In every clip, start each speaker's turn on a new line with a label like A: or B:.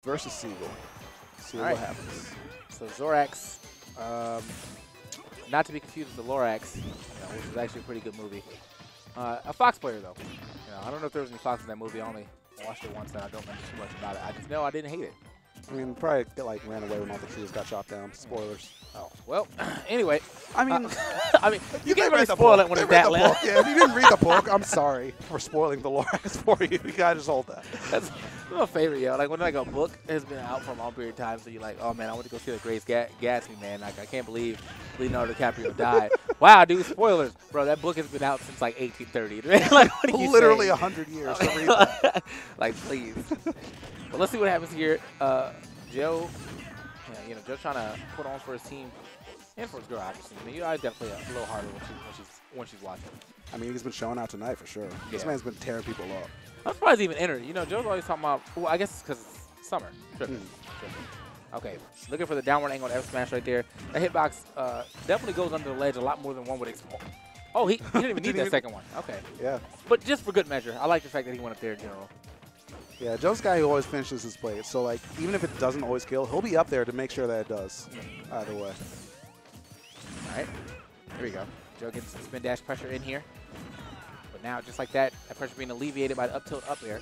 A: versus Seagull. See what happens.
B: So Xorax, not to be confused with the Lorax, which is actually a pretty good movie. A Fox player though. I don't know if there was any Fox in that movie. I only watched it once and I don't remember too much about it. I just know I didn't hate it.
A: I mean, probably like ran away when all the trees got chopped down. Spoilers.
B: Oh well. Anyway,
A: I mean,
B: you can't really spoil it when it's that loud.
A: Yeah, if you didn't read the book, I'm sorry for spoiling the Lorax for you. You gotta just hold that.
B: That's my favorite, yo. Like when like a book has been out for a long period of time, so you're like, oh man, I went to go see the Great Gatsby, man. Like I can't believe Leonardo DiCaprio died. Wow, dude, spoilers, bro. That book has been out since like 1830. Like what are you
A: literally
B: saying?
A: 100 years to read that.
B: Like please. But let's see what happens here. Joe, Joe's trying to put on for his team and for his girl, obviously. I mean, you are definitely a little harder when she's watching. I
A: mean, he's been showing out tonight for sure. Yeah. This man's been tearing people up.
B: I'm surprised he even entered. Joe's always talking about. Well, I guess it's because it's summer. Tripping. Okay, looking for the downward angle F smash right there. That hitbox definitely goes under the ledge a lot more than one would expect. Oh, he didn't even need that second one. Okay.
A: Yeah.
B: But just for good measure, I like the fact that he went up there in general.
A: Yeah, Joe's a guy who always finishes his plays. So, like, even if it doesn't always kill, he'll be up there to make sure that it does. Either way.
B: All right. Here we go. Joe gets some spin dash pressure in here. But now, just like that pressure being alleviated by the up tilt up air.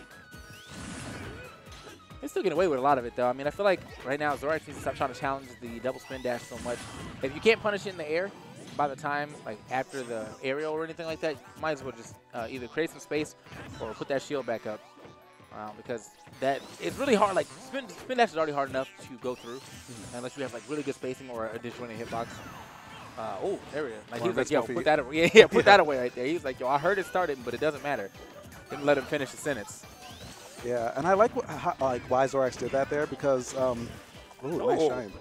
B: He's still getting away with a lot of it, though. I mean, I feel like right now, Xorax needs to stop trying to challenge the double spin dash so much. If you can't punish it in the air, by the time, like, after the aerial or anything like that, you might as well just either create some space or put that shield back up. Because it's really hard. Like spin dash is already hard enough to go through, unless you have like really good spacing or a disjointed hitbox. Oh, there we go. Like he was like, yo, put that away. Yeah, put that away right there. He was like, yo, I heard it started, but it doesn't matter. Didn't let him finish the sentence.
A: Yeah, and I like why Xorax did that there because, nice shine.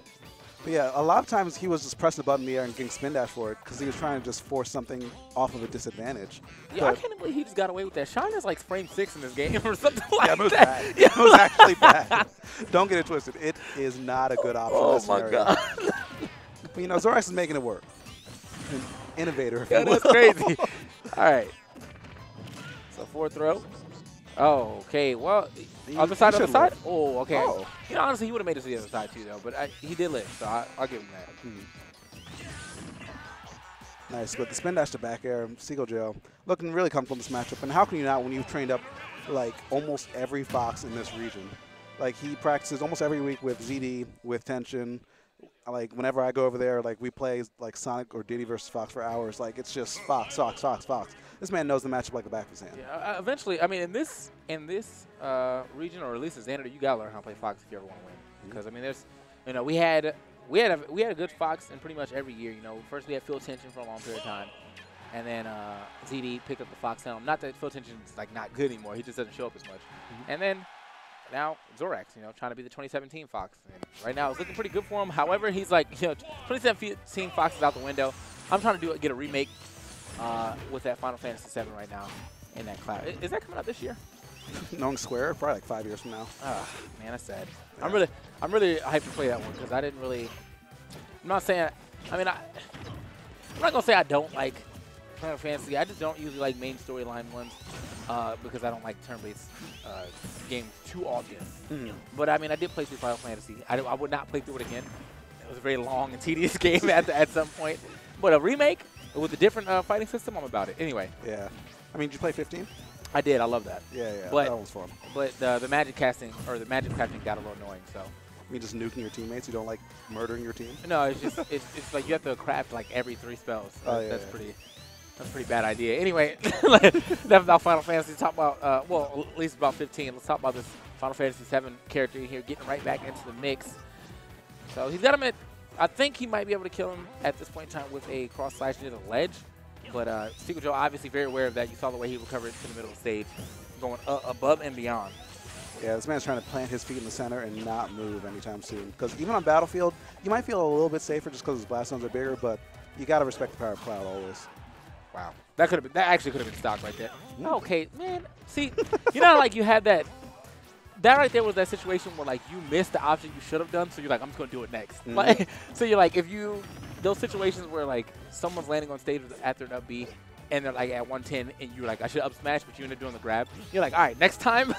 A: But yeah, a lot of times he was just pressing the button in the air and getting spin dash for it because he was trying to just force something off of a disadvantage.
B: Yeah, I can't believe he just got away with that. Shine is like frame 6 in this game or something like
A: it was
B: that.
A: Bad. Yeah, it was actually bad. Don't get it twisted. It is not a good option.
B: Oh my god.
A: But Xorax is making it work. An innovator.
B: Yeah, that's crazy. All right. So forward throw. Oh, okay. Well, other side, other side? Oh, okay. Oh. Honestly, he would have made it to the other side, too, though. But he did live, so I'll give him that.
A: Nice. But the spin dash to back air, Seagull Joe, looking really comfortable in this matchup. And how can you not when you've trained up, like, almost every Fox in this region? Like, he practices almost every week with ZD, with Tension. Like, whenever I go over there, like, we play, like, Sonic or Diddy versus Fox for hours. Like, it's just Fox, Fox, Fox, Fox. This man knows the matchup like the back of his hand.
B: Yeah, eventually, I mean, in this region, or at least in Xanadu, you gotta learn how to play Fox if you ever want to win. Because I mean, there's, we had a good Fox in pretty much every year. First we had Phil Tension for a long period of time, and then ZD picked up the Fox helm. Not that Phil Tension's like not good anymore; he just doesn't show up as much. And then now Xorax, trying to be the 2017 Fox. And right now it's looking pretty good for him. However, he's like, 2017 Fox is out the window. I'm trying to get a remake. With that Final Fantasy VII right now in that cloud. Is that coming out this year?
A: Knowing Square, probably like 5 years from now.
B: Oh, man, that's sad. Yeah. I'm really hyped to play that one because I didn't really. I'm not saying. I mean, I'm not gonna say I don't like Final Fantasy. I just don't usually like main storyline ones because I don't like turn-based games too often. But I mean, I did play through Final Fantasy. I would not play through it again. It was a very long and tedious game at some point. But a remake. With a different fighting system, I'm about it. Anyway.
A: Yeah. I mean, did you play 15?
B: I did. I love that.
A: Yeah, yeah.
B: But,
A: that was fun.
B: But the magic casting, or the magic crafting got a little annoying, so.
A: You mean just nuking your teammates? You don't like murdering your team?
B: No, it's just, it's like you have to craft like every 3 spells. So that's a pretty bad idea. Anyway, enough about Final Fantasy. Talk about, well, at least about 15. Let's talk about this Final Fantasy VII character here, getting right back into the mix. So he's got him at, I think he might be able to kill him at this point in time with a cross slash near the ledge. But Seagull Joe obviously very aware of that. You saw the way he recovered to the middle of the stage, going above and beyond.
A: Yeah, this man's trying to plant his feet in the center and not move anytime soon. Because even on Battlefield, you might feel a little bit safer just because his blast zones are bigger, but you got to respect the power of Cloud always.
B: Wow. That actually could have been stock right there. Okay, man. See, like you had that. That right there was that situation where, like, you missed the option you should have done, so you're like, I'm just going to do it next. Like, so you're like, those situations where, like, someone's landing on stage after an up B, and they're, like, at 110, and you're like, I should up smash, but you end up doing the grab. You're like, all right, next time,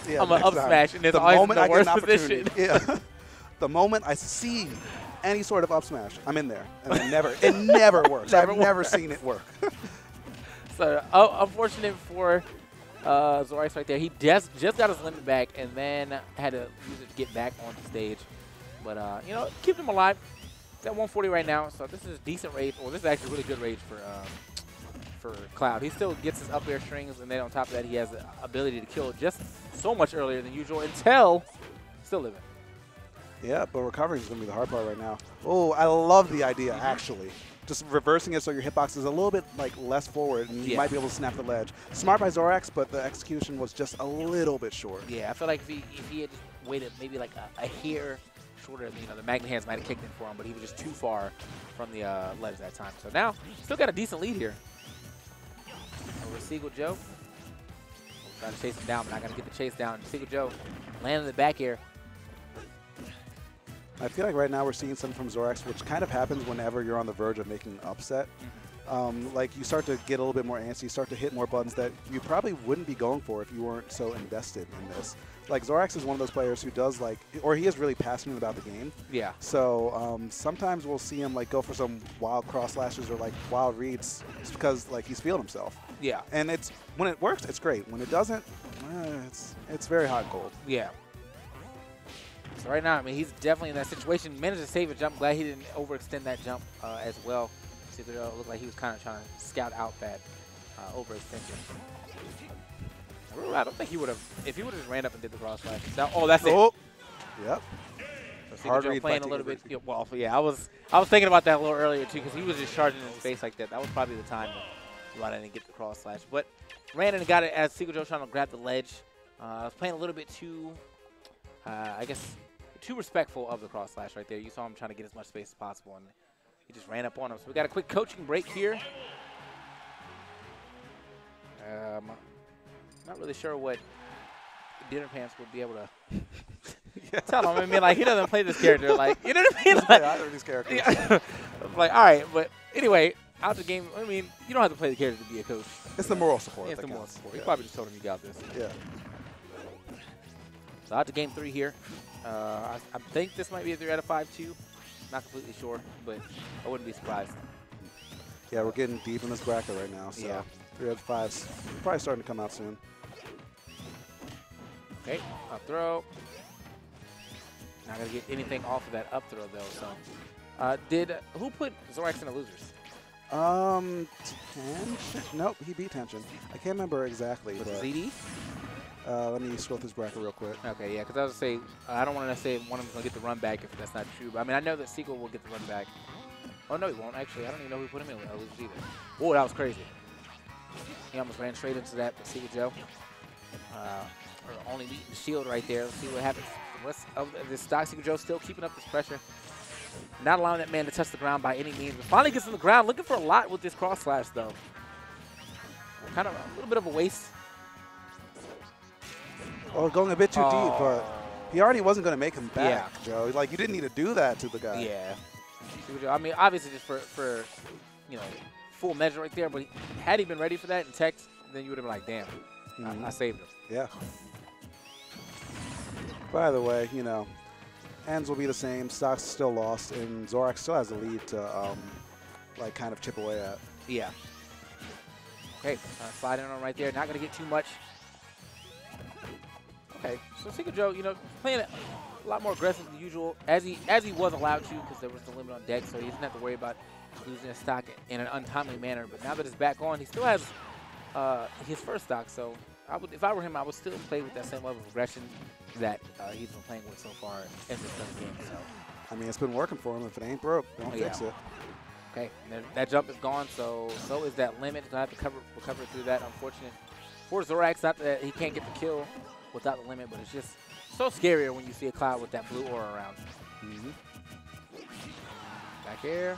A: Yeah,
B: I'm an up smash, and it's always in the worst position.
A: Yeah. The moment I see any sort of up smash, I'm in there, and it never works. I've never seen it work.
B: So unfortunate for Xorax right there. He just got his limit back, and then had to use it to get back on the stage. But you know, keep him alive. He's at 140 right now, so this is decent rage. Well, this is actually really good rage for Cloud. He still gets his up air strings, and then on top of that, he has the ability to kill just so much earlier than usual until still living.
A: Yeah, but recovering is going to be the hard part right now. Oh, I love the idea, actually. Just reversing it so your hitbox is a little bit like less forward, and you might be able to snap the ledge. Smart by Xorax, but the execution was just a little bit short.
B: Yeah, I feel like if he had just waited maybe like a hair shorter, you know, the magnet hands might have kicked in for him, but he was just too far from the ledge that time. So now, still got a decent lead here over Seagull Joe. Trying to chase him down, but not going to get the chase down. Seagull Joe landing the back air.
A: I feel like right now we're seeing something from Xorax, which kind of happens whenever you're on the verge of making an upset. Like you start to get a little bit more antsy, you start to hit more buttons that you probably wouldn't be going for if you weren't so invested in this. Like Xorax is one of those players who does like, or he is really passionate about the game.
B: Yeah.
A: So sometimes we'll see him like go for some wild cross slashes or like wild reads just because like he's feeling himself.
B: Yeah.
A: And it's when it works, it's great. When it doesn't, it's very hot and cold.
B: Yeah. So right now, I mean, he's definitely in that situation. Managed to save a jump. Glad he didn't overextend that jump as well. See, it looked like he was kind of trying to scout out that overextension. I don't think he would have, if he would have just ran up and did the cross slash. Oh, that's it.
A: Yep.
B: So Seagull Joe playing a little bit. Well, yeah, I was thinking about that a little earlier too, because he was just charging in his face like that. That was probably the time to run in and get the cross slash. But ran in and got it as Seagull Joe trying to grab the ledge. I was playing a little bit too, I guess, too respectful of the cross slash right there. You saw him trying to get as much space as possible, and he just ran up on him. So we got a quick coaching break here. Not really sure what Dinner Pants would be able to tell him. I mean, like, he doesn't play this character. Like, you know what I mean? Like,
A: I know these characters.
B: Yeah. Like, all right, but anyway, out the game, I mean, you don't have to play the character to be a coach.
A: It's the moral support.
B: Yeah, it's the moral support.
A: Yeah.
B: He probably just told him you got this.
A: Yeah.
B: So out to game 3 here. I think this might be a 3 out of 5 too. Not completely sure, but I wouldn't be surprised.
A: Yeah, we're getting deep in this bracket right now, so
B: yeah.
A: 3 out of 5's probably starting to come out soon.
B: Okay, up throw. Not going to get anything off of that up throw, though. So, who put Xorax in the losers?
A: Tension? Nope, he beat Tension. I can't remember exactly.
B: Was it ZD?
A: Let me scroll through his bracket real quick.
B: Okay, yeah, because I was going to say, I don't want to say one of them's going to get the run back if that's not true. But I mean, I know that Seagull will get the run back. Oh, no, he won't, actually. I don't even know who put him in with losers either. Whoa, that was crazy. He almost ran straight into that, but Seagull Joe. Only beating the shield right there. Let's see what happens. The rest of this stock, Seagull Joe still keeping up this pressure. Not allowing that man to touch the ground by any means. But finally gets on the ground, looking for a lot with this cross slash, though. Kind of a little bit of a waste.
A: Oh, going a bit too deep, but he already wasn't going to make him back, Joe. Like, you didn't need to do that to the guy.
B: Yeah. I mean, obviously just for you know, full measure right there. But had he been ready for that in text, then you would have been like, damn, I saved him.
A: Yeah. By the way, you know, ends will be the same. Stock's still lost, and Xorax still has the lead to, like, kind of chip away at.
B: Yeah. Okay, sliding on right there. Not going to get too much. Okay, so Seagull Joe, you know, playing a lot more aggressive than usual, as he was allowed to, because there was the limit on deck, so he didn't have to worry about losing his stock in an untimely manner. But now that it's back on, he still has his first stock. So if I were him, I would still play with that same level of aggression that he's been playing with so far in this game. So,
A: I mean, it's been working for him. If it ain't broke, don't fix it.
B: Okay, and that jump is gone, so is that limit. He's going to have to recover through that. Unfortunate for Xorax, not that he can't get the kill without the limit, but it's just so scarier when you see a Cloud with that blue aura around. Back air.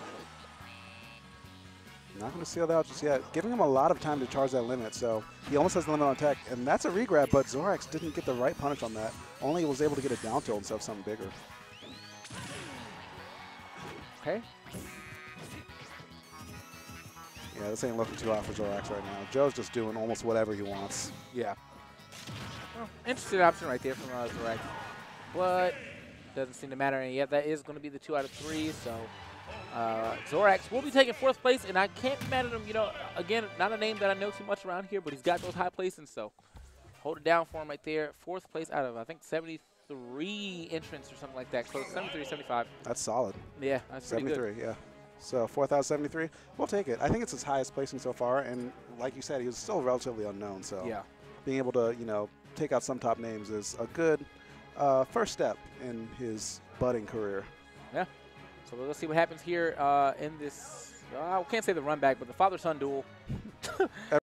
A: Not going to seal that out just yet. Giving him a lot of time to charge that limit, so he almost has the limit on tech, and that's a regrab, but Xorax didn't get the right punish on that. Only was able to get a down tilt instead of something bigger.
B: Okay.
A: Yeah, this ain't looking too hot for Xorax right now. Joe's just doing almost whatever he wants.
B: Yeah. Interesting option right there from Xorax. But doesn't seem to matter. And yeah, that is going to be the 2 out of 3. So Xorax will be taking 4th place. And I can't be mad at him. You know, again, not a name that I know too much around here, but he's got those high placings. So hold it down for him right there. 4th place out of, I think, 73 entrants or something like that. Close, 73, 75.
A: That's solid.
B: Yeah, that's
A: 73, yeah. So 4th out of 73, we'll take it. I think it's his highest placing so far, and like you said, he was still relatively unknown. So
B: yeah,
A: being able to, you know, take out some top names is a good first step in his budding career.
B: Yeah. So we'll see what happens here in this. I can't say the run back, but the father-son duel.